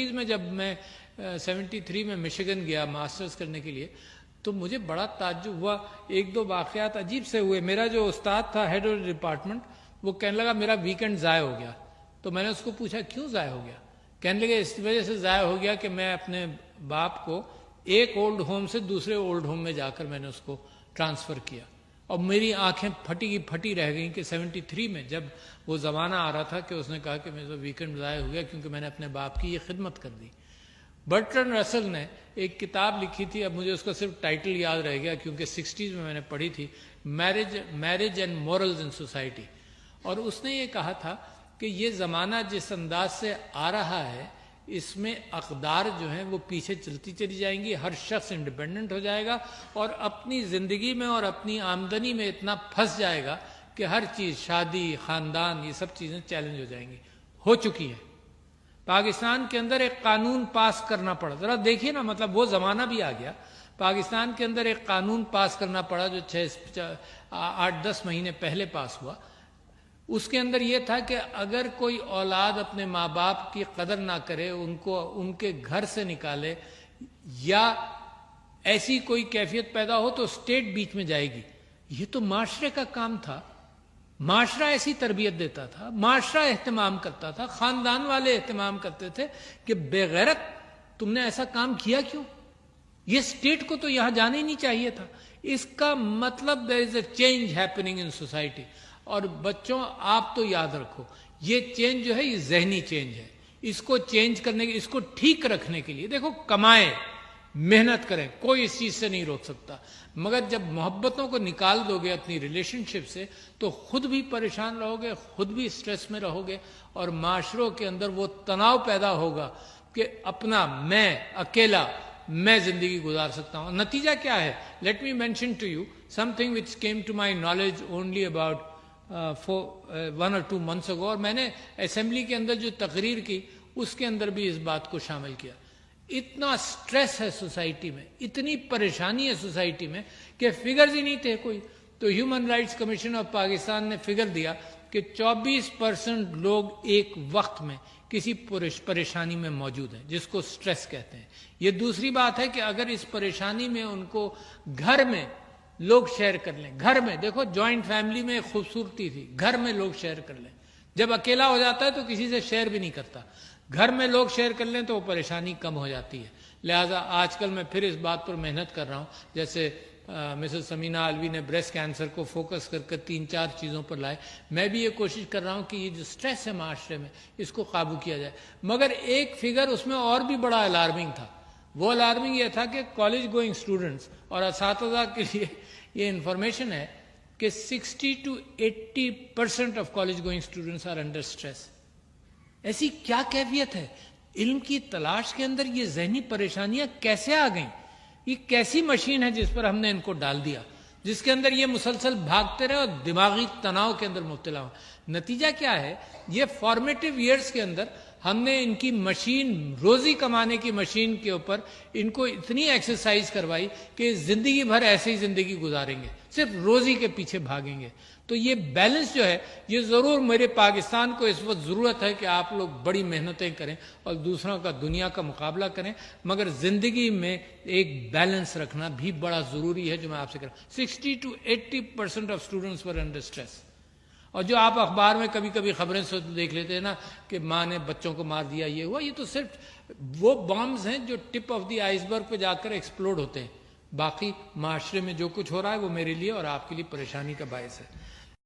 70s میں جب میں 73 میں مشیگن گیا ماسٹرز کرنے کے لیے تو مجھے بڑا تعجب ہوا. ایک دو واقعات عجیب سے ہوئے. میرا جو استاد تھا ہیڈ آف ڈپارٹمنٹ وہ کہنے لگا میرا ویکینڈ ضائع ہو گیا. تو میں نے اس کو پوچھا کیوں ضائع ہو گیا؟ کہنے لگے اس وجہ سے ضائع ہو گیا کہ میں اپنے باپ کو ایک اولڈ ہوم سے دوسرے اولڈ ہوم میں جا کر میں نے اس کو ٹرانسفر کیا. اور میری آنکھیں پھٹی کی پھٹی رہ گئیں کہ 73 میں جب وہ زمانہ آ رہا تھا کہ اس نے کہا کہ میرا ویکینڈ ضائع ہو گیا کیونکہ میں نے اپنے باپ کی یہ خدمت کر دی. برٹرن رسل نے ایک کتاب لکھی تھی, اب مجھے اس کا صرف ٹائٹل یاد رہ گیا کیونکہ 60s میں نے پڑھی تھی, marriage and morals in society. اور اس نے یہ کہا تھا کہ یہ زمانہ جس انداز سے آ رہا ہے اس میں اقدار جو ہیں وہ پیچھے چلتی چلی جائیں گی, ہر شخص انڈیپینڈنٹ ہو جائے گا اور اپنی زندگی میں اور اپنی آمدنی میں اتنا پھنس جائے گا کہ ہر چیز, شادی, خاندان, یہ سب چیزیں چیلنج ہو جائیں گی. ہو چکی ہیں. پاکستان کے اندر ایک قانون پاس کرنا پڑا, ذرا دیکھیے نا, مطلب وہ زمانہ بھی آ گیا. پاکستان کے اندر ایک قانون پاس کرنا پڑا جو 8-10 مہینے پہلے پاس ہوا. اس کے اندر یہ تھا کہ اگر کوئی اولاد اپنے ماں باپ کی قدر نہ کرے, ان کو ان کے گھر سے نکالے یا ایسی کوئی کیفیت پیدا ہو تو اسٹیٹ بیچ میں جائے گی. یہ تو معاشرے کا کام تھا. معاشرہ ایسی تربیت دیتا تھا, معاشرہ اہتمام کرتا تھا, خاندان والے اہتمام کرتے تھے کہ بے غیرت تم نے ایسا کام کیا کیوں؟ یہ اسٹیٹ کو تو یہاں جانا ہی نہیں چاہیے تھا. اس کا مطلب there is a change happening in society. اور بچوں آپ تو یاد رکھو یہ چینج جو ہے یہ ذہنی چینج ہے. اس کو چینج کرنے کے, اس کو ٹھیک رکھنے کے لیے دیکھو کمائیں, محنت کریں, کوئی اس چیز سے نہیں روک سکتا. مگر جب محبتوں کو نکال دو گے اپنی ریلیشن شپ سے تو خود بھی پریشان رہو گے, خود بھی سٹریس میں رہو گے اور معاشروں کے اندر وہ تناؤ پیدا ہوگا کہ اپنا میں اکیلا میں زندگی گزار سکتا ہوں. نتیجہ کیا ہے؟ Let me mention to you something which came to my knowledge only about 1 or 2 months ago, اور میں نے اسمبلی کے اندر جو تقریر کی اس کے اندر بھی اس بات کو شامل کیا. اتنا سٹریس ہے سوسائٹی میں, اتنی پریشانی ہے سوسائٹی میں کہ فگرز ہی نہیں تھے کوئی. تو human rights commission of Pakistan نے فگر دیا کہ 24% لوگ ایک وقت میں کسی پریشانی میں موجود ہیں جس کو سٹریس کہتے ہیں. یہ دوسری بات ہے کہ اگر اس پریشانی میں ان کو گھر میں لوگ شیئر کر لیں, گھر میں دیکھو جوائنٹ فیملی میں ایک خوبصورتی تھی, گھر میں لوگ شیئر کر لیں. جب اکیلا ہو جاتا ہے تو کسی سے شیئر بھی نہیں کرتا, گھر میں لوگ شیئر کر لیں تو وہ پریشانی کم ہو جاتی ہے. لہٰذا آج کل میں پھر اس بات پر محنت کر رہا ہوں, جیسے مسز سمینہ علوی نے بریسٹ کینسر کو فوکس کر کے 3-4 چیزوں پر لائے. میں بھی یہ کوشش کر رہا ہوں کہ یہ جو سٹریس ہے معاشرے میں اس کو قابو کیا جائے. مگر ایک فگر اس میں اور بھی بڑا الارمنگ تھا. وہ الارمنگ یہ تھا کہ کالج گوئنگ اسٹوڈنٹس اور اساتذہ کے لیے یہ انفارمیشن ہے کہ 60 to 80% of college going students are under stress. ایسی کیا کیفیت ہے؟ علم کی تلاش کے اندر یہ ذہنی پریشانیاں کیسے آ گئیں؟ یہ کیسی مشین ہے جس پر ہم نے ان کو ڈال دیا, جس کے اندر یہ مسلسل بھاگتے رہے اور دماغی تناؤ کے اندر مبتلا ہوں. نتیجہ کیا ہے؟ یہ فارمیٹیو ایئرز کے اندر ہم نے ان کی مشین, روزی کمانے کی مشین کے اوپر ان کو اتنی ایکسرسائز کروائی کہ زندگی بھر ایسے ہی زندگی گزاریں گے, صرف روزی کے پیچھے بھاگیں گے. تو یہ بیلنس جو ہے یہ ضرور میرے پاکستان کو اس وقت ضرورت ہے کہ آپ لوگ بڑی محنتیں کریں اور دوسروں کا, دنیا کا مقابلہ کریں, مگر زندگی میں ایک بیلنس رکھنا بھی بڑا ضروری ہے جو میں آپ سے کہہ رہا ہوں. 60 to 80% of students were under stress. اور جو آپ اخبار میں کبھی کبھی خبریں دیکھ لیتے ہیں نا کہ ماں نے بچوں کو مار دیا, یہ ہوا, یہ تو صرف وہ بامز ہیں جو ٹپ آف دی آئس برگ پہ جا کر ایکسپلوڈ ہوتے ہیں. باقی معاشرے میں جو کچھ ہو رہا ہے وہ میرے لیے اور آپ کے لیے پریشانی کا باعث ہے.